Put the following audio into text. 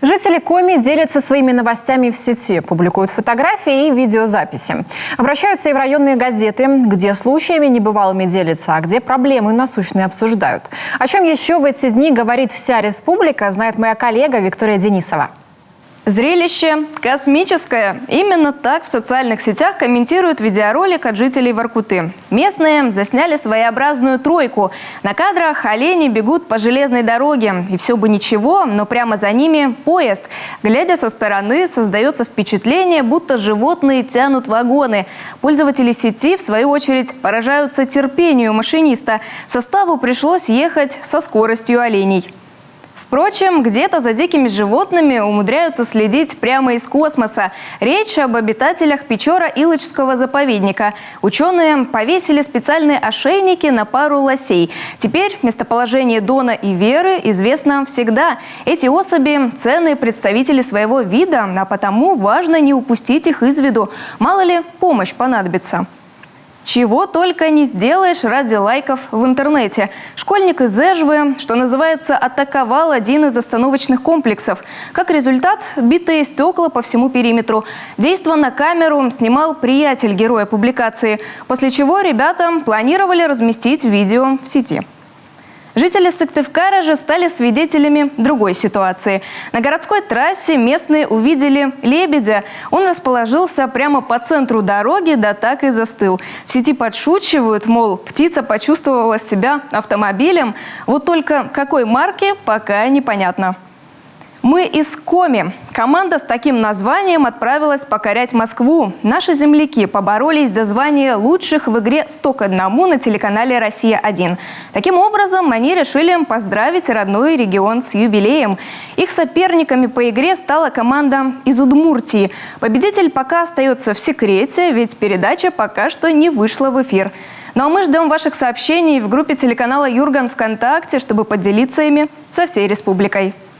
Жители Коми делятся своими новостями в сети, публикуют фотографии и видеозаписи. Обращаются и в районные газеты, где случаями небывалыми делятся, а где проблемы насущные обсуждают. О чем еще в эти дни говорит вся республика, знает моя коллега Виктория Денисова. Зрелище космическое. Именно так в социальных сетях комментируют видеоролик от жителей Воркуты. Местные засняли своеобразную тройку. На кадрах олени бегут по железной дороге. И все бы ничего, но прямо за ними поезд. Глядя со стороны, создается впечатление, будто животные тянут вагоны. Пользователи сети, в свою очередь, поражаются терпению машиниста. Составу пришлось ехать со скоростью оленей. Впрочем, где-то за дикими животными умудряются следить прямо из космоса. Речь об обитателях Печора-Илочского заповедника. Ученые повесили специальные ошейники на пару лосей. Теперь местоположение Дона и Веры известно всегда. Эти особи – ценные представители своего вида, а потому важно не упустить их из виду. Мало ли, помощь понадобится. Чего только не сделаешь ради лайков в интернете. Школьник из Эжвы, что называется, атаковал один из остановочных комплексов. Как результат, битые стекла по всему периметру. Действо на камеру снимал приятель героя публикации, после чего ребята планировали разместить видео в сети. Жители Сыктывкара же стали свидетелями другой ситуации. На городской трассе местные увидели лебедя. Он расположился прямо по центру дороги, да так и застыл. В сети подшучивают, мол, птица почувствовала себя автомобилем. Вот только какой марки, пока непонятно. Мы из Коми. Команда с таким названием отправилась покорять Москву. Наши земляки поборолись за звание лучших в игре «100:1» на телеканале «Россия-1». Таким образом, они решили поздравить родной регион с юбилеем. Их соперниками по игре стала команда из Удмуртии. Победитель пока остается в секрете, ведь передача пока что не вышла в эфир. Ну а мы ждем ваших сообщений в группе телеканала «Юрган» ВКонтакте, чтобы поделиться ими со всей республикой.